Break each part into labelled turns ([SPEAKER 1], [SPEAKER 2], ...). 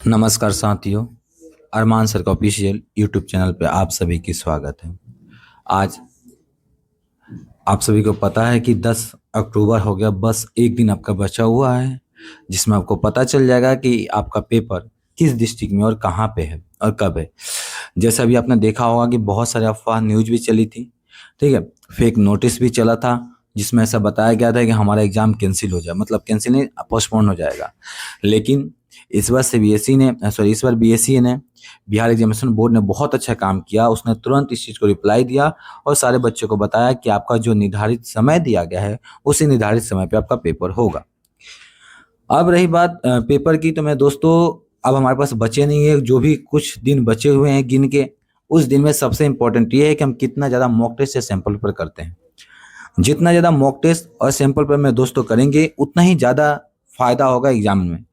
[SPEAKER 1] नमस्कार साथियों। अरमान सर का ऑफिशियल यूट्यूब चैनल पे आप सभी की स्वागत है। आज आप सभी को पता है कि 10 अक्टूबर हो गया, बस एक दिन आपका बचा हुआ है जिसमें आपको पता चल जाएगा कि आपका पेपर किस डिस्ट्रिक्ट में और कहाँ पे है और कब है। जैसा अभी आपने देखा होगा कि बहुत सारे अफवाह न्यूज भी चली थी, ठीक है, फेक नोटिस भी चला था जिसमें ऐसा बताया गया था कि हमारा एग्जाम कैंसिल हो जाए, मतलब कैंसिल नहीं, पोस्टपोन हो जाएगा। लेकिन इस बार सीबीएसई ने सॉरी इस बार बीएसई ने, बिहार एग्जामिनेशन बोर्ड ने बहुत अच्छा काम किया। उसने तुरंत इस चीज़ को रिप्लाई दिया और सारे बच्चों को बताया कि आपका जो निर्धारित समय दिया गया है उसी निर्धारित समय पे आपका पेपर होगा। अब रही बात पेपर की, तो मैं दोस्तों, अब हमारे पास बचे नहीं है, जो भी कुछ दिन बचे हुए हैं गिन के, उस दिन में सबसे इंपॉर्टेंट ये है कि हम कितना ज़्यादा मॉक टेस्ट या सैंपल पेपर करते हैं। जितना ज़्यादा मॉक टेस्ट और सैंपल पेपर में दोस्तों करेंगे उतना ही ज़्यादा फायदा होगा एग्जाम में।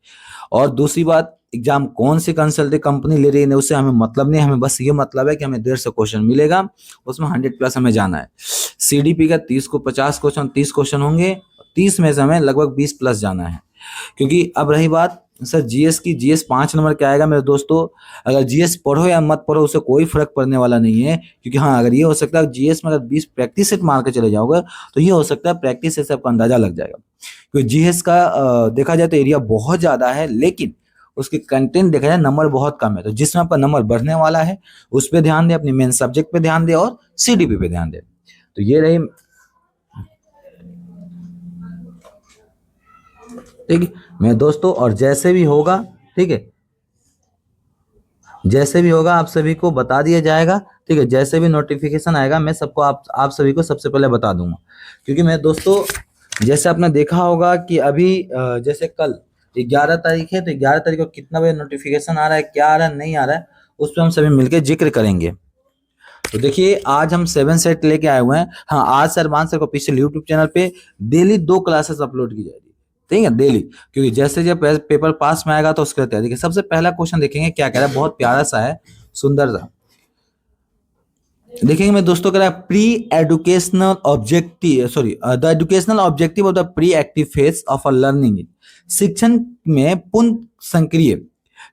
[SPEAKER 1] और दूसरी बात, एग्जाम कौन सी कंसल्टिंग कंपनी ले रही है उससे हमें मतलब नहीं, हमें बस ये मतलब है कि हमें 150 क्वेश्चन मिलेगा, उसमें 100 प्लस हमें जाना है। सीडीपी का 30 को 50 क्वेश्चन 30 क्वेश्चन होंगे, 30 में से हमें लगभग 20 प्लस जाना है। क्योंकि अब रही बात सर जीएस की, जीएस 5 नंबर क्या आएगा मेरे दोस्तों, अगर जीएस पढ़ो या मत पढ़ो उससे कोई फर्क पड़ने वाला नहीं है। क्योंकि हाँ, अगर ये हो सकता है जीएस में अगर 20 प्रैक्टिस सेट मार के चले जाओगे तो ये हो सकता है प्रैक्टिस से आपका अंदाजा लग जाएगा। क्योंकि जीएस का देखा जाए तो एरिया बहुत ज्यादा है, लेकिन उसके कंटेंट देखा जाए नंबर बहुत कम है। तो जिसमें आपका नंबर बढ़ने वाला है उस पर ध्यान दे, अपने मेन सब्जेक्ट पे ध्यान दे और सीडीपी पे ध्यान दे। तो ये रही, ठीक है मेरे दोस्तों। और जैसे भी होगा, ठीक है, जैसे भी होगा आप सभी को बता दिया जाएगा, ठीक है। जैसे भी नोटिफिकेशन आएगा मैं सबको आप सभी को सबसे पहले बता दूंगा। क्योंकि मैं दोस्तों, जैसे आपने देखा होगा कि अभी जैसे कल 11 तारीख है, तो 11 तारीख को कितना बजे नोटिफिकेशन आ रहा है, क्या आ रहा है, नहीं आ रहा है, उस पर हम सभी मिलकर जिक्र करेंगे। तो देखिए आज हम 7 सेट लेके आए हुए हैं। हाँ, आज सर मान सर को ऑफिशियल यूट्यूब चैनल पे डेली 2 क्लासेस अपलोड की जाएगी, ठीक है, डेली। क्योंकि जैसे जब पेपर पास में आएगा तो उसके तैयारी। देखिए सबसे पहला क्वेश्चन देखेंगे क्या कह रहा है, बहुत प्यारा सा है, सुंदर सा देखेंगे। मैं दोस्तों कह रहा है pre educational objective, sorry the educational objective of the pre active phase of a learning. शिक्षण में पूर्ण सक्रिय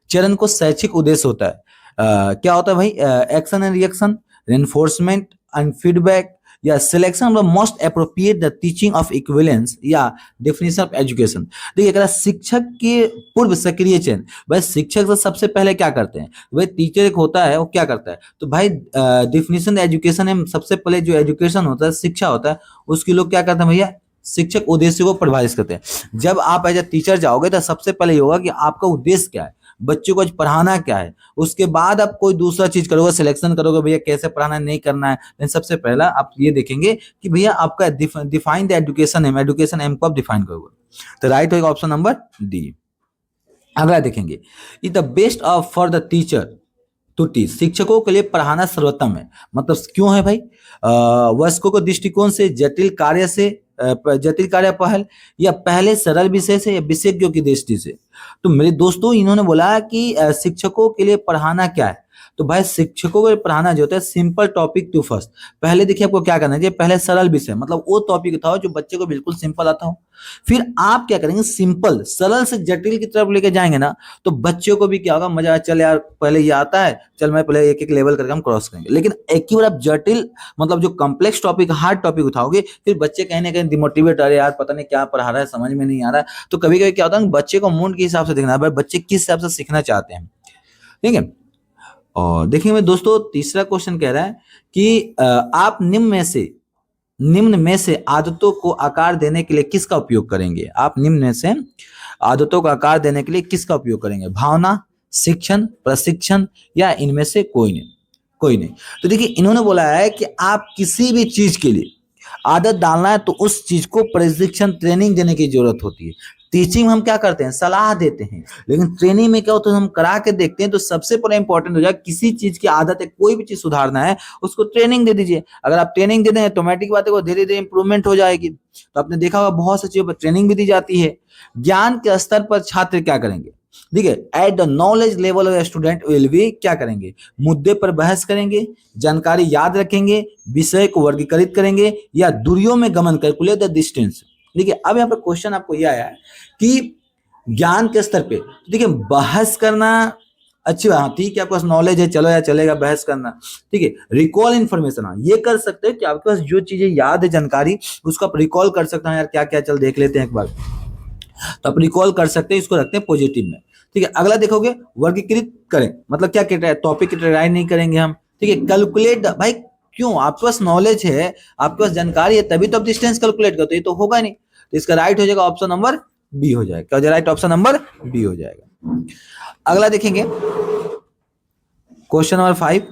[SPEAKER 1] चरण को शैक्षिक उद्देश्य होता है। क्या होता है भाई, action and reaction, reinforcement and feedback, या selection of the most appropriate the teaching of equivalence, या डेफिनेशन ऑफ एजुकेशन। देखिए अगर शिक्षक के पूर्व सक्रिय चयन, भाई शिक्षक से सबसे पहले क्या करते हैं, भाई टीचर एक होता है वो क्या करता है, तो भाई डेफिनेशन एजुकेशन है, सबसे पहले जो एजुकेशन होता है, शिक्षा होता है, उसके लोग क्या करते हैं भैया, शिक्षक उद्देश्य को परिभाषित करते हैं। जब आप एज ए टीचर जाओगे तो सबसे पहले ये होगा कि आपका उद्देश्य क्या है, बच्चों को आज पढ़ाना क्या है। उसके बाद आप कोई दूसरा चीज करोगे, सिलेक्शन करोगे भैया कैसे पढ़ाना है, नहीं करना है। लेकिन सबसे पहला आप ये देखेंगे कि भैया आपका define the education aim, education aim को आप डिफाइन करोगे। तो राइट होगा ऑप्शन नंबर डी। अगला देखेंगे, is the best of for the teacher to teach. शिक्षकों के लिए पढ़ाना सर्वोत्तम है, मतलब क्यों है भाई, वयस्कों के दृष्टिकोण से, जटिल कार्य पहल, या पहले सरल विषय से, या विशेषज्ञों की दृष्टि से। तो मेरे दोस्तों इन्होंने बोला कि शिक्षकों के लिए पढ़ाना क्या है, तो भाई शिक्षकों को पढ़ाना जो होता है सिंपल टॉपिक टू फर्स्ट। पहले देखिए आपको क्या करना चाहिए, पहले सरल विषय, मतलब वो टॉपिक था जो बच्चे को बिल्कुल सिंपल आता हो। फिर आप क्या करेंगे, सिंपल सरल से जटिल की तरफ लेके जाएंगे ना, तो बच्चों को भी क्या होगा, मजा, चल यार पहले ये आता है, चल मैं पहले एक एक लेवल करके हम क्रॉस करेंगे। लेकिन एक ही बार आप जटिल, मतलब जो कॉम्प्लेक्स टॉपिक, हार्ड टॉपिक उठाओगे, फिर बच्चे कहीं ना कहीं डिमोटिवेट, अरे यार पता नहीं क्या पढ़ा रहा है, समझ में नहीं आ रहा है। तो कभी कभी क्या होता है, बच्चे को मूड के हिसाब से देखना है, बच्चे किस हिसाब से सीखना चाहते हैं, ठीक है। और देखिए मेरे दोस्तों तीसरा क्वेश्चन कह रहा है कि आप निम्न में से आदतों को आकार देने के लिए किसका उपयोग करेंगे। आप निम्न में से आदतों को आकार देने के लिए किसका उपयोग करेंगे, भावना, शिक्षण, प्रशिक्षण, या इनमें से कोई नहीं, कोई नहीं। तो देखिए इन्होंने बोला है कि आप किसी भी चीज के लिए आदत डालना है तो उस चीज को प्रशिक्षण, ट्रेनिंग देने की जरूरत होती है। टीचिंग में हम क्या करते हैं, सलाह देते हैं, लेकिन ट्रेनिंग में क्या होता है, हम करा के देखते हैं। तो सबसे बड़ा इंपॉर्टेंट हो जाए, किसी चीज की आदत है, कोई भी चीज सुधारना है, उसको ट्रेनिंग दे दीजिए। अगर आप ट्रेनिंग दे दें ऑटोमेटिक बात है वो धीरे धीरे इंप्रूवमेंट हो जाएगी। तो आपने देखा होगा बहुत सी चीजों पर ट्रेनिंग भी दी जाती है। ज्ञान के स्तर पर छात्र क्या करेंगे, ठीक है, at the knowledge level of student will be, क्या करेंगे, मुद्दे पर बहस करेंगे, जानकारी याद रखेंगे, विषय को वर्गीकृत करेंगे, या दूरियों में गमन, कैलकुलेट द डिस्टेंस। देखिए अब यहाँ पर क्वेश्चन आपको यह आया है कि ज्ञान के स्तर पे। तो देखिए बहस करना अच्छी बात, हाँ ठीक है आपके पास नॉलेज है, चलो यार चलेगा बहस करना, ठीक है। रिकॉल इन्फॉर्मेशन, हाँ ये कर सकते हैं कि आपके पास जो चीजें याद है जानकारी उसको आप रिकॉल कर सकते हैं, यार क्या क्या चल देख लेते हैं एक बार, तो आप रिकॉल कर सकते हैं, इसको रखते हैं पॉजिटिव में, ठीक है। अगला देखोगे वर्गीकृत करें, मतलब क्या टॉपिक कैटेगराइज नहीं करेंगे हम, ठीक है। कैलकुलेट, भाई क्यों, आपके पास नॉलेज है, आपके पास जानकारी है, तभी तो आप डिस्टेंस कैलकुलेट करते, ये तो होगा नहीं, तो इसका राइट हो जाएगा ऑप्शन नंबर बी हो जाएगा, क्या हो जाएगा, राइट ऑप्शन नंबर बी हो जाएगा। अगला देखेंगे क्वेश्चन नंबर 5,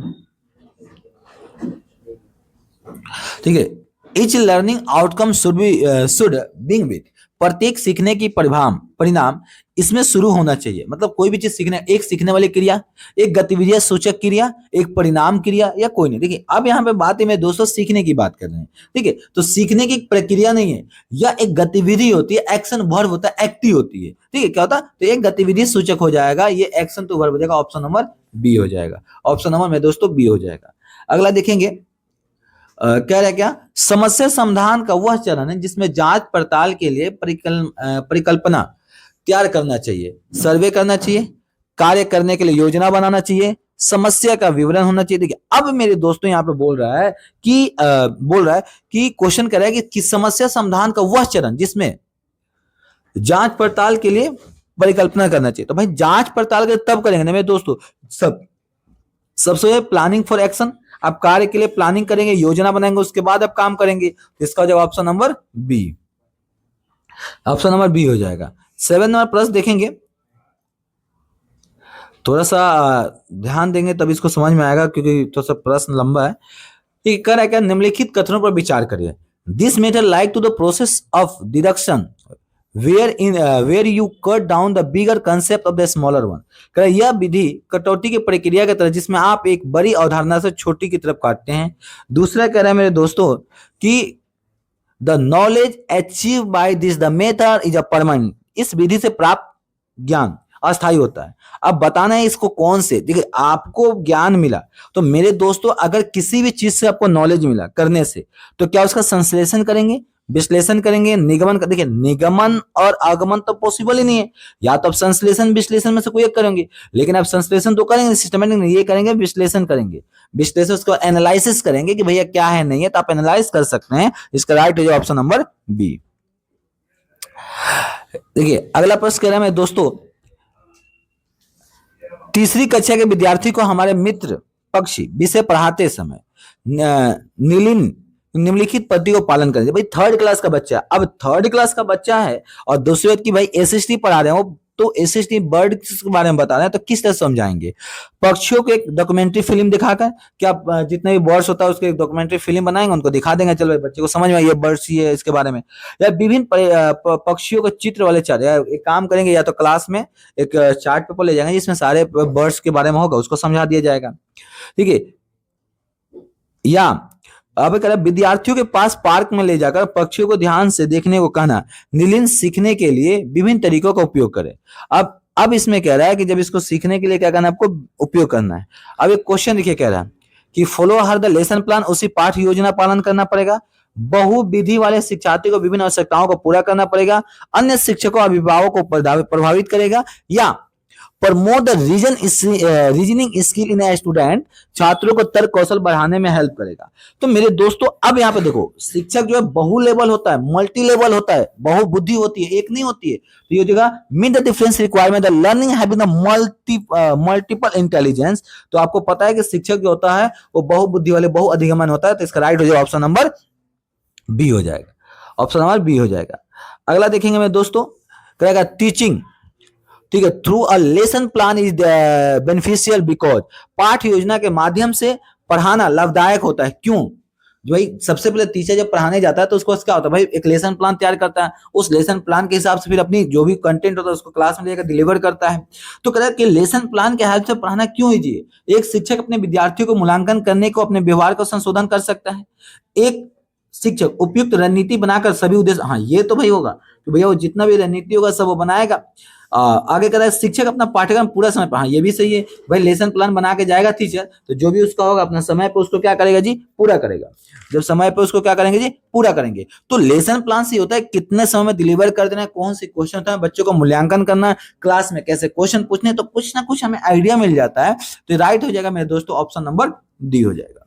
[SPEAKER 1] ठीक है। Each learning outcome should being with, प्रत्येक सीखने की परिणाम इसमें शुरू होना चाहिए, मतलब कोई भी चीज सीखने, एक सीखने वाली क्रिया, एक गतिविधि सूचक क्रिया, एक परिणाम क्रिया, या कोई नहीं। देखिए अब यहाँ पे बात है, मैं दोस्तों सीखने की बात कर रहे हैं, ठीक है। तो सीखने की प्रक्रिया नहीं है, या एक गतिविधि होती है, एक्शन वर्ब होता है, एक्टिव होती है, ठीक है। क्या होता है, तो एक गतिविधि सूचक हो जाएगा, ये एक्शन टू वर्ब हो जाएगा, ऑप्शन नंबर बी हो जाएगा, ऑप्शन नंबर में दोस्तों बी हो जाएगा। अगला देखेंगे कह रहे क्या, समस्या समाधान का वह चरण है जिसमें जांच पड़ताल के लिए परिकल्पना तैयार करना चाहिए, सर्वे करना चाहिए, कार्य करने के लिए योजना बनाना चाहिए, समस्या का विवरण होना चाहिए। देखिए अब मेरे दोस्तों यहाँ पे बोल रहा है कि क्वेश्चन कर रहा है कि समस्या समाधान का वह चरण जिसमें जांच पड़ताल के लिए परिकल्पना करना चाहिए। तो भाई जांच पड़ताल के तब करेंगे ना मेरे दोस्तों, सबसे प्लानिंग फॉर एक्शन, आप कार्य के लिए प्लानिंग करेंगे, योजना बनाएंगे, उसके बाद आप काम करेंगे, तो इसका जवाब option number B, option number B हो जाएगा। 7 नंबर प्रश्न देखेंगे, थोड़ा सा ध्यान देंगे तब इसको समझ में आएगा, क्योंकि थोड़ा सा प्रश्न लंबा है। ठीक कर है क्या, निम्नलिखित कथनों पर विचार करिए। This method like to the process of deduction where you cut down the bigger concept of the smaller one। कह यह विधि कटौती की प्रक्रिया की तरह जिसमें आप एक बड़ी अवधारणा से छोटी की तरफ काटते हैं। दूसरा कह रहा है मेरे दोस्तों कि the knowledge achieve by this the method is a permanent, इस विधि से प्राप्त ज्ञान अस्थायी होता है। अब बताना है इसको कौन से, देखिए आपको ज्ञान मिला, तो मेरे दोस्तों अगर किसी भी चीज से आपको नॉलेज मिला करने से, तो क्या उसका संश्लेषण करेंगे, विश्लेषण करेंगे, निगमन कर, देखिए निगमन और आगमन तो पॉसिबल ही नहीं है, या तो आप संश्लेषण विश्लेषण में से कोई एक करेंगे, लेकिन आप संश्लेषण तो करेंगे सिस्टमेटिक नहीं, ये करेंगे विश्लेषण करेंगे, विश्लेषण उसको एनालिसिस करेंगे कि भैया क्या है नहीं है, तो आप एनालाइज कर सकते हैं, इसका राइट हो जाए ऑप्शन नंबर बी। देखिए अगला प्रश्न कह रहा है मेरे दोस्तों, तीसरी कक्षा के विद्यार्थी को हमारे मित्र पक्षी विषय पढ़ाते समय निम्नलिखित पद्धति को पालन करें। भाई थर्ड क्लास का बच्चा, अब थर्ड क्लास का बच्चा है और दूसरी बात की भाई एसएसटी पढ़ा रहे हैं, तो एसएसटी बर्ड के बारे में बता रहे हैं, तो किस तरह समझाएंगे। पक्षियों को एक डॉक्यूमेंट्री फिल्म दिखाकर, क्या जितने भी बर्ड्स होता है उसके एक डॉक्यूमेंट्री फिल्म बनाएंगे, उनको दिखा देंगे, चलो बच्चे को समझ में ये बर्ड्स ही है इसके बारे में, या विभिन्न पक्षियों के चित्र वाले चार्ट, या एक काम करेंगे, या तो क्लास में एक चार्ट पेपर ले जाएंगे जिसमें सारे बर्ड्स के बारे में होगा, उसको समझा दिया जाएगा, ठीक है। या अब कह रहा विद्यार्थियों के पास पार्क में ले जाकर पक्षियों को ध्यान से देखने को कहना, नीलिन सीखने के लिए विभिन्न तरीकों का उपयोग करें। अब इसमें कह रहा है कि जब इसको सीखने के लिए क्या करना है, आपको उपयोग करना है। अब एक क्वेश्चन देखिए, कह रहा है कि follow her the lesson plan, उसी पाठ योजना पालन करना पड़ेगा, बहुविधि वाले शिक्षार्थी को विभिन्न आवश्यकताओं को पूरा करना पड़ेगा, अन्य शिक्षकों अभिभावकों को प्रभावित करेगा, या promote the reasoning skill in a student, छात्रों को तर्क कौशल बढ़ाने में हेल्प करेगा। तो मेरे दोस्तों अब यहाँ पे देखो, शिक्षक जो है बहु लेवल होता है, मल्टी लेवल होता है, बहुबुद्धि होती है, एक नहीं होती है, तो ये जगह meet the difference requirement the learning having the multiple intelligence. तो आपको पता है कि शिक्षक जो होता है वो बहुबुद्धि वाले बहु अधिगमन होता है, तो इसका राइट हो जाएगा ऑप्शन नंबर बी हो जाएगा, ऑप्शन नंबर बी हो जाएगा। अगला देखेंगे मेरे दोस्तों, कहेगा टीचिंग, ठीक है, through a lesson plan is beneficial because, पाठ योजना के माध्यम से पढ़ाना लाभदायक होता है। क्यों, भाई सबसे पहले टीचर जब पढ़ाने जाता है तो उसको क्या होता है भाई, एक लेसन प्लान तैयार करता है, उस लेसन प्लान के हिसाब से फिर अपनी जो भी कंटेंट होता है उसको क्लास में लेकर डिलीवर करता है। तो कहता है कि लेसन प्लान के हेल्प से पढ़ाना क्यों कीजिए, एक शिक्षक अपने विद्यार्थियों को मूल्यांकन करने को, अपने व्यवहार को संशोधन कर सकता है, एक शिक्षक उपयुक्त रणनीति बनाकर सभी उद्देश्य, हाँ ये तो भाई होगा कि भैया वो जितना भी रणनीति होगा सब वो बनाएगा, आगे कह रहा है शिक्षक अपना पाठ्यक्रम पूरा समय पर, हाँ ये भी सही है भाई, लेसन प्लान बना के जाएगा टीचर तो जो भी उसका होगा अपना समय पे उसको क्या करेगा जी, पूरा करेगा। जब समय पे उसको क्या करेंगे जी, पूरा करेंगे। तो लेसन प्लान से होता है कितने समय में डिलीवर कर देना है, कौन सी क्वेश्चन होता है, बच्चों को मूल्यांकन करना है, क्लास में कैसे क्वेश्चन पूछने, तो कुछ ना कुछ हमें आइडिया मिल जाता है। तो राइट हो जाएगा मेरे दोस्तों, ऑप्शन नंबर डी हो जाएगा।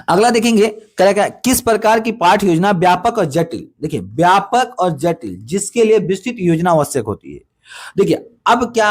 [SPEAKER 1] अगला देखेंगे क्या, किस प्रकार की पाठ्य योजना व्यापक और जटिल, देखिए व्यापक और जटिल जिसके लिए विस्तृत योजना आवश्यक होती है। देखिए अब क्या,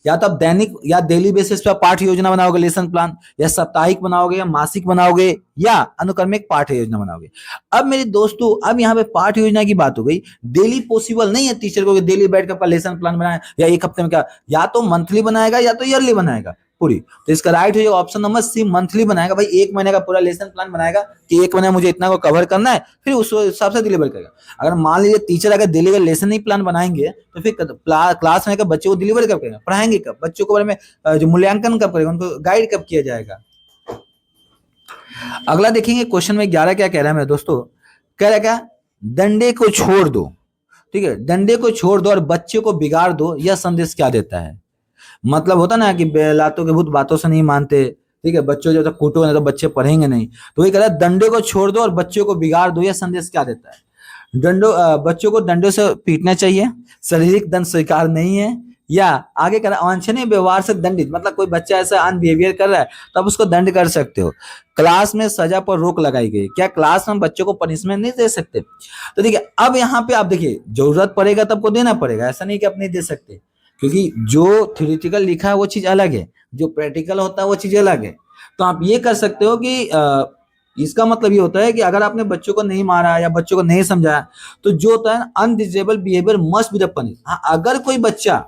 [SPEAKER 1] या तो आप दैनिक या डेली बेसिस पर पाठ्य योजना बनाओगे लेसन प्लान, या साप्ताहिक बनाओगे, या मासिक बनाओगे, या अनुक्रमिक पाठ्य योजना बनाओगे। अब मेरे दोस्तों अब यहाँ पे पाठ्य योजना की बात हो गई, डेली पॉसिबल नहीं है टीचर को डेली बैठ कर लेसन प्लान बनाए, या एक हफ्ते में क्या, या तो मंथली बनाएगा या तो ईयरली बनाएगा पूरी। तो इसका राइट हो जाएगा ऑप्शन नंबर सी, मंथली बनाएगा भाई, एक महीने का पूरा लेसन प्लान बनाएगा कि एक महीने मुझे इतना को कवर करना है, फिर उस हिसाब से डिलीवर करेगा। अगर मान लीजिए टीचर अगर डेली का लेसन ही प्लान बनाएंगे तो फिर क्लास में बच्चे को डिलीवर कब करेगा, पढ़ाएंगे कब, बच्चों के बारे में जो मूल्यांकन कब करेगा, उनको गाइड कब किया जाएगा। अगला देखेंगे क्वेश्चन में 11 क्या कह रहा है मेरे दोस्तों, कह रहा है क्या, डंडे को छोड़ दो, ठीक है, डंडे को छोड़ दो और बच्चे को बिगाड़ दो, यह संदेश क्या देता है। मतलब होता ना कि लातों के भूत बातों से नहीं मानते, ठीक है, बच्चों जब तक कूटो नहीं तो बच्चे पढ़ेंगे नहीं। तो वही कह रहा है डंडे को छोड़ दो और बच्चों को बिगाड़ दो, यह संदेश क्या देता है। बच्चों को डंडों से पीटना चाहिए, शारीरिक दंड स्वीकार नहीं है, या आगे कह रहा है अवांछनीय व्यवहार से दंडित, मतलब कोई बच्चा ऐसा अनबिहेवियर कर रहा है तो आप उसको दंड कर सकते हो। क्लास में सजा पर रोक लगाई गई, क्या क्लास में बच्चों को पनिशमेंट नहीं दे सकते। तो देखिए अब यहाँ पे आप देखिए जरूरत पड़ेगा तब को देना पड़ेगा, ऐसा नहीं कि आप नहीं दे सकते, क्योंकि जो थ्योरेटिकल लिखा है वो चीज अलग है, जो प्रैक्टिकल होता है वो चीज अलग है। तो आप ये कर सकते हो कि इसका मतलब ये होता है कि अगर आपने बच्चों को नहीं मारा या बच्चों को नहीं समझाया तो जो होता है undesirable behaviour must be the punish. हाँ अगर कोई बच्चा,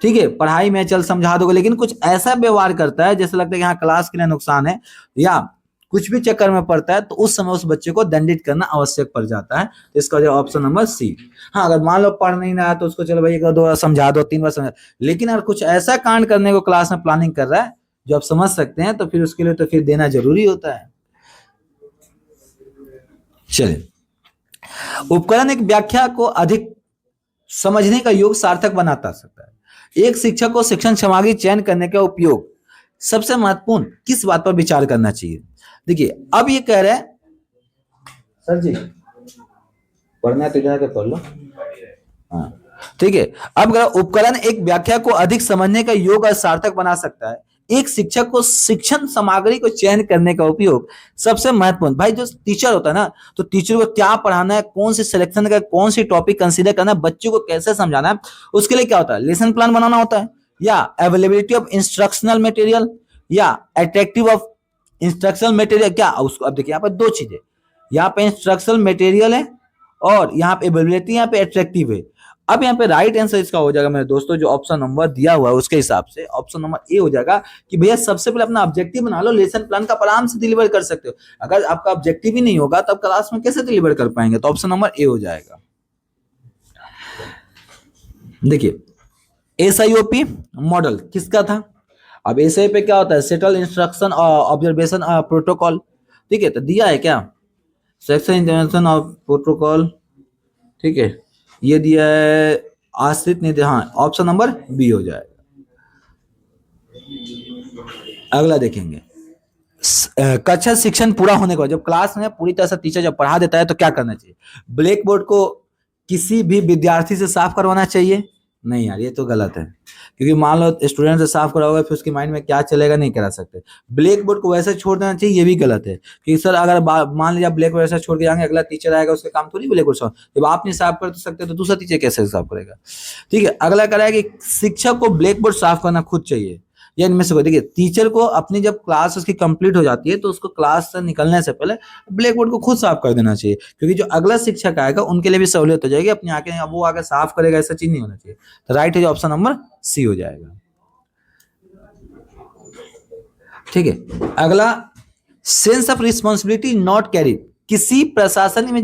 [SPEAKER 1] ठीक है, पढ़ाई में चल समझा दोगे लेकिन कुछ ऐसा व्यवहार करता है जैसे लगता है कि हाँ क्लास के लिए नुकसान है या कुछ भी चक्कर में पड़ता है, तो उस समय उस बच्चे को दंडित करना आवश्यक पड़ जाता है। तो इसका जो ऑप्शन नंबर सी। हाँ अगर मान लो पढ़ नहीं रहा तो उसको चलो भाई 1 2 बार समझा दो, 3 बार समझा, लेकिन अगर कुछ ऐसा कांड करने को क्लास में प्लानिंग कर रहा है जो आप समझ सकते हैं तो फिर उसके लिए तो फिर देना जरूरी होता है। चलिए, उपकरण एक व्याख्या को अधिक समझने का योग सार्थक बनाता सकता है। एक शिक्षक को शिक्षण सामग्री चयन करने का उपयोग सबसे महत्वपूर्ण किस बात पर विचार करना चाहिए। देखिए अब ये कह रहे हैं सर जी पढ़ना है तो जाके पढ़ लो, हाँ ठीक है। अब उपकरण एक व्याख्या को अधिक समझने का योग और सार्थक बना सकता है। एक शिक्षक को शिक्षण सामग्री को चयन करने का उपयोग सबसे महत्वपूर्ण, भाई जो टीचर होता है ना, तो टीचर को क्या पढ़ाना है, कौन सी सिलेक्शन का, कौन सी टॉपिक कंसीडर करना है, बच्चों को कैसे समझाना है, उसके लिए क्या होता है, लेसन प्लान बनाना होता है, या अवेलेबिलिटी ऑफ इंस्ट्रक्शनल मटेरियल, या अट्रैक्टिव ऑफ इंस्ट्रक्शनल मटेरियल। क्या उसको अब देखिए यहाँ पे 2 चीजें, यहाँ पे इंस्ट्रक्शनल मटेरियल है और यहाँ पे अवेलेबिलिटी, यहाँ पे अट्रैक्टिव है। अब यहाँ पे राइट आंसर इसका हो जाएगा मेरे दोस्तों, जो ऑप्शन नंबर दिया हुआ है उसके हिसाब से ऑप्शन नंबर ए हो जाएगा कि भैया सबसे पहले अपना ऑब्जेक्टिव बना लो, लेसन प्लान का आराम से डिलीवर कर सकते हो। अगर आपका ऑब्जेक्टिव ही नहीं होगा तब क्लास में कैसे डिलीवर कर पाएंगे, तो ऑप्शन नंबर ए हो जाएगा। देखिए एसआईओपी मॉडल किसका था। अब एसआई पे क्या होता है, सेटल इंस्ट्रक्शन ऑब्जर्वेशन प्रोटोकॉल, ठीक है, तो दिया है क्या सेक्शन इंटरवेंशन ऑफ प्रोटोकॉल, ठीक है, ये दिया है आश्रित नहीं, हाँ ऑप्शन नंबर बी हो जाएगा। अगला देखेंगे कक्षा शिक्षण पूरा होने के बाद जब क्लास में पूरी तरह से टीचर जब पढ़ा देता है तो क्या करना चाहिए, ब्लैक बोर्ड को किसी भी विद्यार्थी से साफ करवाना चाहिए, नहीं यार ये तो गलत है, क्योंकि मान लो स्टूडेंट से साफ कराओगे फिर उसके माइंड में क्या चलेगा नहीं करा सकते। ब्लैक बोर्ड को वैसे छोड़ देना चाहिए, ये भी गलत है, क्योंकि सर अगर मान लीजिए ब्लैक बोर्ड वैसे छोड़ के जाएंगे, अगला टीचर आएगा उसका काम थोड़ी ब्लैक बोर्ड साफ, जब आप नहीं साफ कर सकते तो दूसरा टीचर कैसे साफ करेगा। ठीक है, अगला कह रहा है कि शिक्षक को ब्लैक बोर्ड साफ करना खुद चाहिए, या इनमें से कोई। देखिए टीचर को अपनी जब क्लास उसकी कंप्लीट हो जाती है तो उसको क्लास से निकलने से पहले ब्लैक बोर्ड को खुद साफ कर देना चाहिए, क्योंकि जो अगला शिक्षक आएगा उनके लिए भी सहूलियत हो जाएगी, अपनी आके वो आगे साफ करेगा, ऐसा चीज नहीं होना चाहिए। तो राइट है ऑप्शन नंबर सी हो जाएगा। ठीक है, अगला sense of responsibility not carried, किसी प्रशासन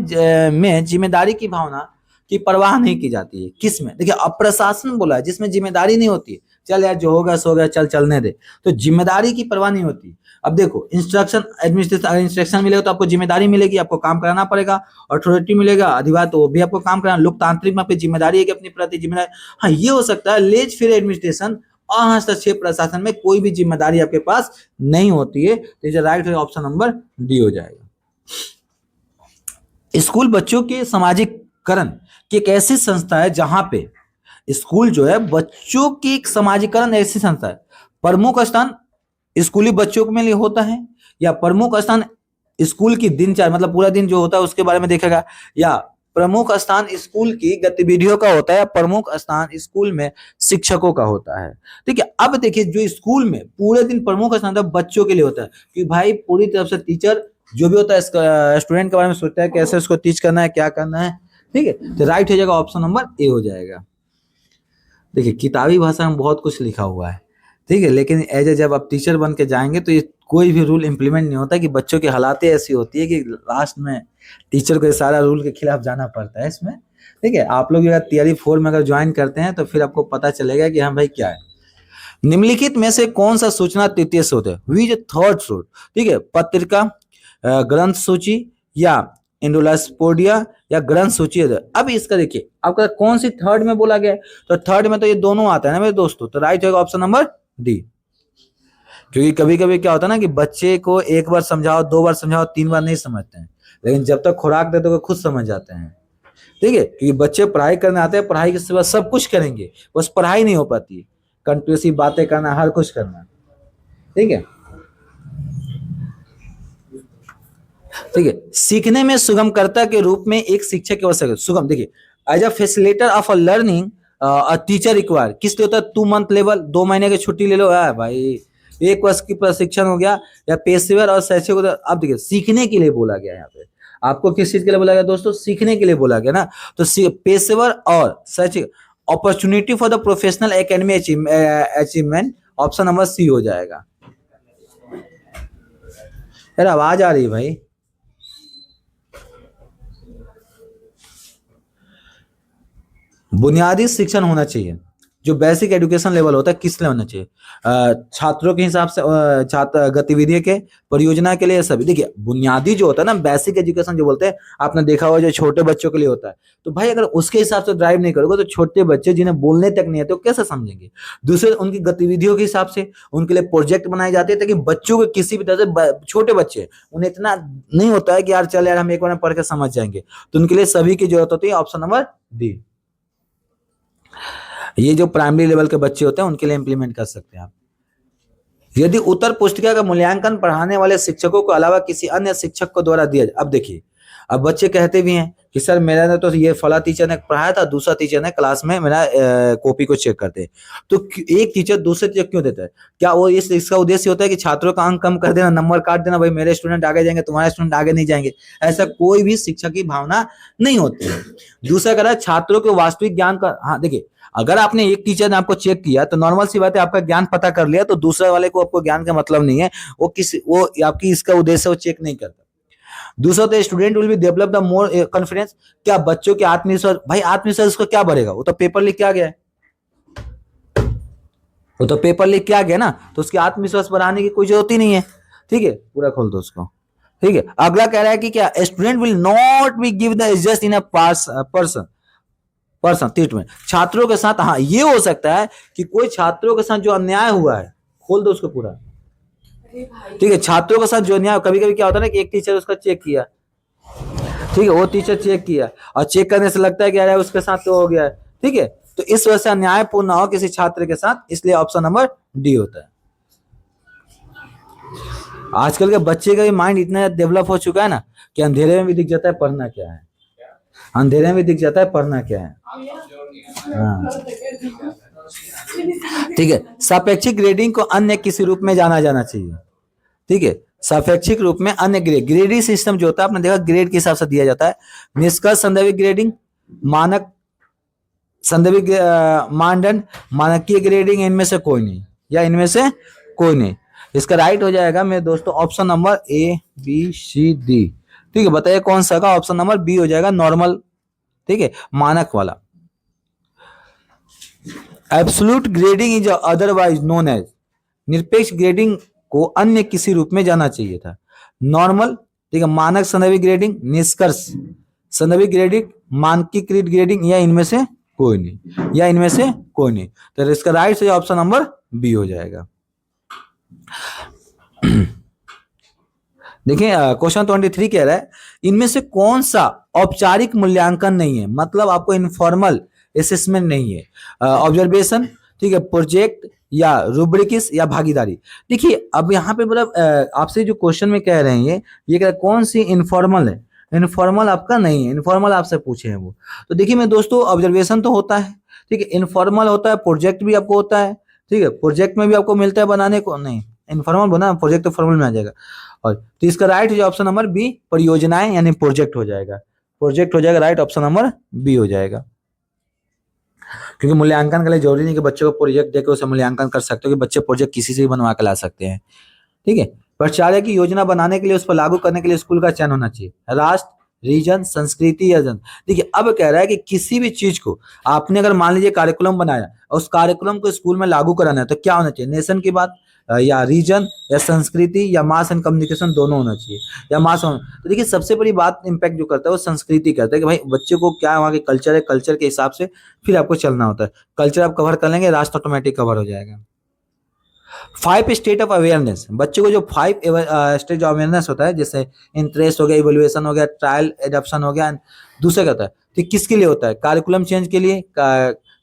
[SPEAKER 1] में जिम्मेदारी की भावना की परवाह नहीं की जाती है, किसमें। देखिए अब प्रशासन बोला है जिसमें जिम्मेदारी नहीं होती है, चल यार जो होगा सो गया, चल चलने दे। तो जिम्मेदारी की परवाह नहीं होती। अब देखो इंस्ट्रक्शन एडमिनिस्ट्रेशन, अगर इंस्ट्रक्शन मिलेगा तो आपको जिम्मेदारी मिलेगी, आपको काम कराना पड़ेगा। अथॉरिटी मिलेगा अधिकार, तो वो भी आपको काम कराना। लोकतांत्रिक में आपकी जिम्मेदारी है कि अपनी प्रति जिम्मेदारी। हाँ ये हो सकता है लेज फ्री एडमिनिस्ट्रेशन और हस्तक्षेप प्रशासन में कोई भी जिम्मेदारी आपके पास नहीं होती है। तो राइट ऑप्शन नंबर डी हो जाएगा। स्कूल बच्चों के सामाजिकरण की एक ऐसी संस्था है जहां पे स्कूल जो है बच्चों की एक सामाजिकरण ऐसी संस्था है। प्रमुख स्थान स्कूली बच्चों के लिए होता है, या प्रमुख स्थान स्कूल की दिनचर्या मतलब पूरा दिन जो होता है उसके बारे में देखेगा, या प्रमुख स्थान स्कूल की गतिविधियों का होता है, या प्रमुख स्थान स्कूल में शिक्षकों का होता है। ठीक है, अब देखिए जो स्कूल में पूरे दिन प्रमुख स्थान बच्चों के लिए होता है कि भाई पूरी तरफ से टीचर जो भी होता है स्टूडेंट के बारे में सोचता है कैसे उसको टीच करना है, क्या करना है। ठीक है, तो राइट हो जाएगा ऑप्शन नंबर ए हो जाएगा। देखिए किताबी भाषा में बहुत कुछ लिखा हुआ है, ठीक है, लेकिन एज ए जब आप टीचर बन के जाएंगे तो ये कोई भी रूल इंप्लीमेंट नहीं होता कि बच्चों की हालातें ऐसी होती है कि लास्ट में टीचर को सारा रूल के खिलाफ जाना पड़ता है इसमें। ठीक है, आप लोग अगर तैयारी 4 में अगर ज्वाइन करते हैं तो फिर आपको पता चलेगा कि हाँ भाई क्या है। निम्नलिखित में से कौन सा सूचना तृतीय स्रोत है? विच थर्ड स्रोत? ठीक है, पत्रिका, ग्रंथ सूची, या इंडोलास्पोडिया, या ग्रंथ सूची। अब इसका देखिए आपका कौन सी थर्ड में बोला गया है, तो थर्ड में तो ये दोनों आता है ना मेरे दोस्तों, तो राइट होगा ऑप्शन नंबर डी। क्योंकि कभी कभी क्या होता है ना कि बच्चे को एक बार समझाओ, 2 बार समझाओ, 3 बार नहीं समझते हैं, लेकिन जब तक खुराक देते हो खुद समझ जाते हैं। ठीक है, क्योंकि बच्चे पढ़ाई करने आते हैं, पढ़ाई के सिवा सब कुछ करेंगे, बस पढ़ाई नहीं हो पाती, कंटिन्यूसली बातें करना, हर कुछ करना। ठीक है, ठीक है, सीखने में सुगमकर्ता के रूप में एक शिक्षक की आवश्यकता। सुगम देखिए as a facilitator of a learning a teacher require किस लिए होता है? 2 मंथ लेवल, 2 महीने की छुट्टी ले लो भाई, 1 वर्ष की प्रशिक्षण हो गया, या पेशेवर और शैक्षिक। अब देखिए सीखने के लिए बोला गया यहाँ पे, आपको किस चीज के लिए बोला गया दोस्तों? सीखने के लिए बोला गया ना। तो पेशेवर और शैक्षिक opportunity for the professional academy achievement, option number C हो जाएगा। यार आवाज आ रही है भाई? बुनियादी शिक्षण होना चाहिए, जो बेसिक एजुकेशन लेवल होता है किस लिए होना चाहिए? छात्रों के हिसाब से, छात्र गतिविधि के, परियोजना के लिए, सभी। देखिए बुनियादी जो होता है ना, बेसिक एजुकेशन जो बोलते हैं, आपने देखा होगा जो छोटे बच्चों के लिए होता है, तो भाई अगर उसके हिसाब से ड्राइव नहीं करोगे तो छोटे बच्चे जिन्हें बोलने तक नहीं आते वो कैसे समझेंगे? दूसरे उनकी गतिविधियों के हिसाब से उनके लिए प्रोजेक्ट बनाए जाते हैं ताकि बच्चों को किसी भी तरह से, छोटे बच्चे उन्हें इतना नहीं होता है कि यार चल यार हम एक बार में पढ़ के समझ जाएंगे, तो उनके लिए सभी की जरूरत होती है, ऑप्शन नंबर डी। ये जो प्राइमरी लेवल के बच्चे होते हैं उनके लिए इंप्लीमेंट कर सकते हैं आप। यदि उत्तर पुस्तिका का मूल्यांकन पढ़ाने वाले शिक्षकों को अलावा किसी अन्य शिक्षक को द्वारा दिया जाए। अब देखिए अब बच्चे कहते भी हैं कि सर मेरा ने तो ये फला टीचर ने पढ़ाया था, दूसरा टीचर ने क्लास में मेरा कॉपी को चेक करते, तो एक टीचर दूसरे टीचर क्यों देता है? क्या वो इसका उद्देश्य होता है कि छात्रों का अंक कम कर देना, नंबर काट देना, भाई मेरे स्टूडेंट आगे जाएंगे तुम्हारे स्टूडेंट आगे नहीं जाएंगे? ऐसा कोई भी शिक्षक की भावना नहीं होती है। दूसरा कह रहा है छात्रों के वास्तविक ज्ञान का। हाँ देखिए अगर आपने एक टीचर ने आपको चेक किया तो नॉर्मल सी बात है, आपका ज्ञान पता कर लिया, तो दूसरे वाले को आपको ज्ञान का मतलब नहीं है, वो आपकी इसका उद्देश्य वो चेक नहीं करता। दूसरा तो student will be develop the more confidence. क्या बच्चों के आत्मविश्वास, भाई आत्मविश्वास उसको क्या बढ़ेगा? वो तो पेपर लिख के आ गया है, वो तो पेपर लिख के आ गया ना, तो उसके आत्मविश्वास बढ़ाने की कोई जरूरत ही नहीं है। ठीक है, पूरा खोल दो उसको। ठीक है, अगला कह रहा है कि क्या student will not be give the just in a person treatment. छात्रों के साथ, हाँ ये हो सकता है कि कोई छात्रों के साथ जो अन्याय हुआ है, खोल दो उसको पूरा। ठीक है, छात्रों के साथ जो अन्याय, कभी कभी क्या होता है ना कि एक टीचर उसका चेक किया, ठीक है, वो टीचर चेक किया और चेक करने से लगता है कि अरे उसके साथ तो हो गया है। ठीक है, तो इस वजह से अन्यायपूर्ण ना हो किसी छात्र के साथ, इसलिए ऑप्शन नंबर डी होता है। आजकल के बच्चे का भी माइंड इतना डेवलप हो चुका है ना कि अंधेरे में भी दिख जाता है पढ़ना क्या है, अंधेरे में दिख जाता है पढ़ना क्या है। हाँ ठीक है, सापेक्षिक ग्रेडिंग को अन्य किसी रूप में जाना जाना चाहिए। ठीक है, सापेक्षिक रूप में अन्य ग्रेडिंग सिस्टम जो होता है आपने देखा ग्रेड के हिसाब से दिया जाता है। निष्कर्ष संदर्भिक ग्रेडिंग, मानक संदर्भिक मानदंड, मानकीय ग्रेडिंग, इनमें से कोई नहीं, या इनमें से कोई नहीं। इसका राइट हो जाएगा मेरे दोस्तों option number A B C D. ठीक है, बताइए कौन सा का? ऑप्शन नंबर बी हो जाएगा, नॉर्मल। ठीक है, मानक वाला। Absolute grading is otherwise known as, निरपेक्ष ग्रेडिंग को अन्य किसी रूप में जाना चाहिए था। नॉर्मल, ठीक है, मानक संदर्भित ग्रेडिंग, निष्कर्ष संदर्भित ग्रेडिंग, मानकीकृत ग्रेडिंग, या इनमें से कोई नहीं, या इनमें से कोई नहीं। तो इसका राइट से ऑप्शन नंबर बी हो जाएगा। देखिए क्वेश्चन 23 कह रहा है इनमें से कौन सा औपचारिक मूल्यांकन नहीं है, मतलब आपको इनफॉर्मल असेसमेंट नहीं है। ऑब्जर्वेशन, ठीक है, प्रोजेक्ट, या रूब्रिक्स, या भागीदारी। देखिए अब यहाँ पे मतलब आपसे जो क्वेश्चन में कह रहे हैं ये कह रहे कौन सी इनफॉर्मल है, इनफॉर्मल आपका नहीं है, इनफॉर्मल आपसे पूछे हैं वो। तो देखिए मैं दोस्तों, ऑब्जर्वेशन तो होता है, ठीक है, इनफॉर्मल होता है, प्रोजेक्ट भी आपको होता है, ठीक है, प्रोजेक्ट में भी आपको मिलता है बनाने को, नहीं इनफॉर्मल बना, प्रोजेक्ट तो फॉर्मल में आ जाएगा। और तो इसका राइट हो जाएगा ऑप्शन नंबर बी, परियोजनाएं यानी प्रोजेक्ट हो जाएगा, प्रोजेक्ट हो जाएगा, राइट ऑप्शन नंबर बी हो जाएगा। क्योंकि मूल्यांकन के लिए जरूरी नहीं कि बच्चे को प्रोजेक्ट देकर उसे मूल्यांकन कर सकते हो, कि बच्चे प्रोजेक्ट किसी से भी बनवा के ला सकते हैं, ठीक है। प्राचार्य की योजना बनाने के लिए, उस पर लागू करने के लिए स्कूल का चयन होना चाहिए, राष्ट्र, रीजन, संस्कृति या जन। देखिए अब कह रहा है कि किसी भी चीज को आपने अगर मान लीजिए कार्यक्रम बनाया और उस कार्यक्रम को स्कूल में लागू कराना है तो क्या होना चाहिए, नेशन की बात, या रीजन, या संस्कृति, या मास एंड कम्युनिकेशन, दोनों होना चाहिए, या मास होना। तो देखिए सबसे बड़ी बात इम्पैक्ट जो करता है वो संस्कृति करता है, कि भाई बच्चे को क्या वहाँ के कल्चर है, कल्चर के हिसाब से फिर आपको चलना होता है। कल्चर आप कवर कर लेंगे, राष्ट्र ऑटोमेटिक कवर हो जाएगा। 5 स्टेट ऑफ अवेयरनेस, बच्चे को जो 5 स्टेज ऑफ अवेयरनेस होता है, जैसे इंटरेस्ट हो गया, इवोल्यूशन हो गया, ट्रायल एडॉप्शन हो गया, दूसरा क्या होता है, तो किसके लिए होता है, कारिकुलम चेंज के लिए,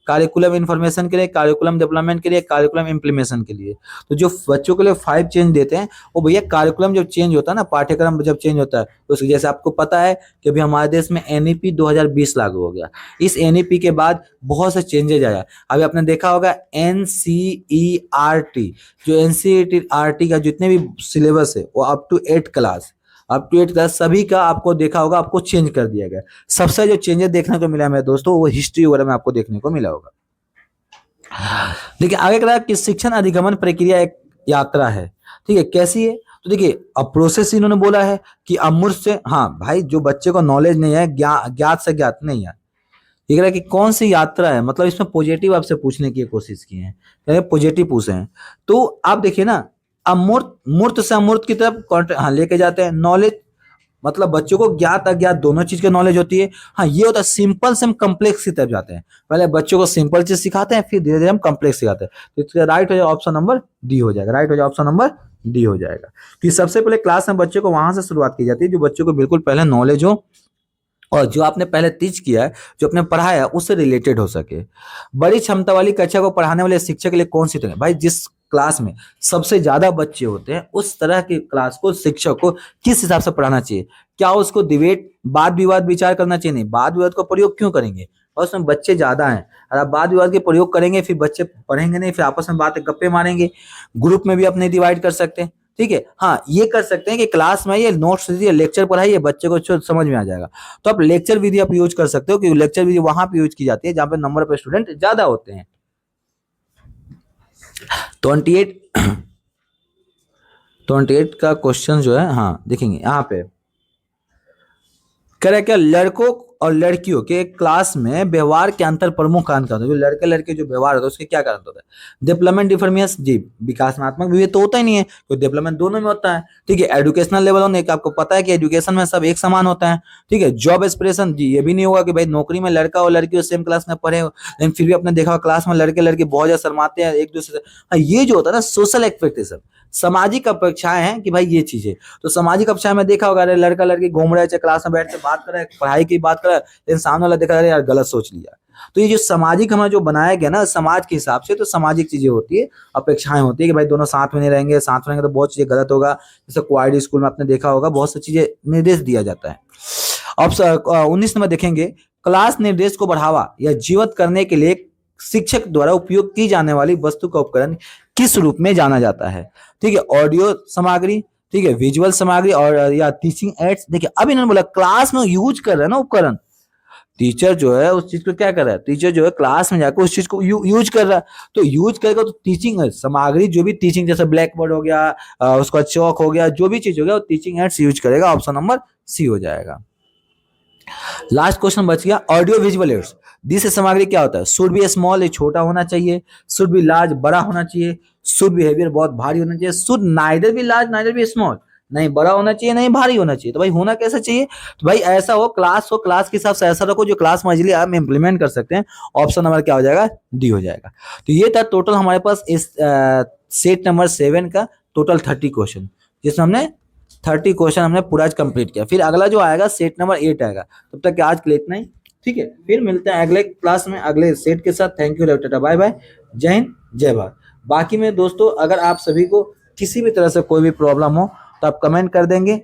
[SPEAKER 1] कारिकुलम इंफॉर्मेशन के लिए, कारिकुलम डेवलपमेंट के लिए, कारिकुलम इम्प्लीमेशन के लिए। तो जो बच्चों के लिए 5 चेंज देते हैं वो भैया कारिकुलम जब चेंज होता है ना, पाठ्यक्रम जब चेंज होता है, तो जैसे आपको पता है कि अभी हमारे देश में एनईपी 2020 लागू हो गया। इस एनईपी के बाद बहुत से चेंजेज आया। अभी आपने देखा होगा एनसीईआरटी, जो एनसीईआरटी का जितने भी सिलेबस है वो अप टू 8 क्लास सभी का आपको देखा होगा, आपको चेंज कर दिया गया। सबसे जो चेंजेस देखने को मिला मेरे दोस्तों वो हिस्ट्री वगैरह में आपको देखने को मिला होगा। देखिए आगे कहा कि शिक्षण अधिगमन प्रक्रिया एक यात्रा है, ठीक है, कैसी है, तो देखिए अब प्रोसेस इन्होंने बोला है कि अमूर्त से, हाँ भाई जो बच्चे को नॉलेज नहीं है, ज्ञात से ज्ञात नहीं है, ये कह रहा है कि कौन सी यात्रा है, मतलब इसमें पॉजिटिव आपसे पूछने की कोशिश की है, पॉजिटिव पूछे हैं। तो आप देखिए ना, अमूर्त, मूर्त से अमूर्त की तरफ हाँ लेके जाते हैं। नॉलेज मतलब बच्चों को ज्ञात अज्ञात दोनों चीज की नॉलेज होती है। हाँ ये होता है सिंपल से हम कम्प्लेक्स की तरफ जाते हैं, पहले बच्चों को सिंपल चीज सिखाते हैं, फिर धीरे धीरे हम कम्प्लेक्स सिखाते हैं। तो इसका राइट हो जाएगा ऑप्शन नंबर डी हो जाएगा, राइट हो जाएगा ऑप्शन नंबर डी हो जाएगा। कि सबसे पहले क्लास में बच्चे को वहां से शुरुआत की जाती है जो बच्चों को बिल्कुल पहले नॉलेज हो और जो आपने पहले टीच किया है, जो आपने पढ़ाया है उससे रिलेटेड हो सके। बड़ी क्षमता वाली कक्षा को पढ़ाने वाले शिक्षक के लिए कौन सी तरह, भाई जिस क्लास में सबसे ज्यादा बच्चे होते हैं उस तरह की क्लास को शिक्षक को किस हिसाब से पढ़ाना चाहिए। क्या उसको डिबेट, वाद विवाद विचार करना चाहिए, नहीं, वाद विवाद का प्रयोग क्यों करेंगे, और उसमें बच्चे ज्यादा हैं, और आप वाद विवाद के प्रयोग करेंगे फिर बच्चे पढ़ेंगे नहीं, फिर आपस में बातें गप्पे मारेंगे। ग्रुप में भी अपने डिवाइड कर सकते हैं, ठीक है। हाँ ये कर सकते हैं कि क्लास में ये नोट्स दीजिए, लेक्चर पढ़ाइए, बच्चे को समझ में आ जाएगा। तो आप लेक्चर विधि आप यूज कर सकते हो, क्योंकि लेक्चर विधि वहां पे यूज की जाती है जहां पे नंबर ऑफ स्टूडेंट ज्यादा होते हैं। 28 का क्वेश्चन जो है, हाँ देखेंगे यहाँ पे कह रहा है क्या, लड़कों और लड़कियों के क्लास में व्यवहार के अंतर प्रमुख कारण क्या होता है। जो लड़के लड़के जो व्यवहार होता है उसके क्या कारण होता है। डेवलपमेंट डिफर्मियस, जी विकासात्मक विभेद तो होता ही नहीं है, तो डेवलपमेंट दोनों में होता है, ठीक है। एजुकेशनल लेवल होने का आपको पता है कि एजुकेशन में सब एक समान होता है, ठीक है। जॉब एस्पिरेशन, जी ये भी नहीं होगा कि भाई नौकरी में लड़का और लड़की सेम क्लास में पढ़े हो, लेकिन फिर भी आपने देखा क्लास में लड़के लड़के बहुत ज्यादा शर्माते हैं एक दूसरे से। हाँ, ये जो होता है ना सोशल एक्सपेक्टेशन, सामाजिक अपेक्षाएं हैं कि भाई ये चीजें, तो सामाजिक अपेक्षाएं में देखा होगा, अरे लड़का लड़की घूम रहे, चाहे क्लास में बैठ के बात कर रहे हैं, पढ़ाई की बात कर रहे हैं, लेकिन सामने वाला देखा, अरे यार गलत सोच लिया। तो ये जो सामाजिक हमें जो बनाया गया ना समाज के हिसाब से, तो सामाजिक चीजें होती है, अपेक्षाएं होती है कि भाई दोनों साथ में नहीं रहेंगे, साथ में रहेंगे तो बहुत चीजें गलत होगा। जैसे क्वाइड स्कूल में आपने देखा होगा बहुत सी चीजें निर्देश दिया जाता है। अब 19 नंबर देखेंगे, क्लास निर्देश को बढ़ावा या जीवित करने के लिए शिक्षक द्वारा उपयोग की जाने वाली वस्तु का उपकरण किस रूप में जाना जाता है, ठीक है। ऑडियो सामग्री, ठीक है, विजुअल सामग्री और या टीचिंग एड्स। देखिए अब इन्होंने बोला क्लास में यूज कर रहे हैं ना उपकरण, टीचर जो है उस चीज को क्या कर रहा है, टीचर जो है क्लास में जाकर उस चीज को यूज कर रहा है, तो यूज करेगा तो टीचिंग सामग्री जो भी टीचिंग, जैसे ब्लैक बोर्ड हो गया, उसका चौक हो गया, जो भी चीज हो गया वो टीचिंग एड्स यूज करेगा। ऑप्शन नंबर सी हो जाएगा। लास्ट क्वेश्चन बच गया, ऑडियो विजुअल एड्स। दिस सामग्री क्या होता है? शुड बी स्मॉल, ये छोटा होना चाहिए। शुड बी लार्ज, बड़ा होना चाहिए। शुड बी हेवियर, बहुत भारी होना चाहिए। Should neither be large neither be small, नहीं बड़ा होना चाहिए नहीं भारी होना चाहिए। तो भाई होना कैसा चाहिए? तो भाई ऐसा हो क्लास के हिसाब से ऐसा रखो जो क्लास में इजीली हम इंप्लीमेंट कर सकते हैं। ऑप्शन नंबर क्या हो जाएगा? डी हो जाएगा। तो ये था टोटल हमारे पास इस सेट नंबर 7 का टोटल 30 क्वेश्चन, जिसमें हमने 30 क्वेश्चन हमने पूरा कंप्लीट किया। फिर अगला जो आएगा सेट नंबर 8 आएगा। तब तक आज के लिए इतना ही, ठीक है। फिर मिलते हैं अगले क्लास में अगले सेट के साथ। थैंक यू, टाटा बाय बाय, जय हिंद जय भारत। बाकी में दोस्तों अगर आप सभी को किसी भी तरह से कोई भी प्रॉब्लम हो तो आप कमेंट कर देंगे।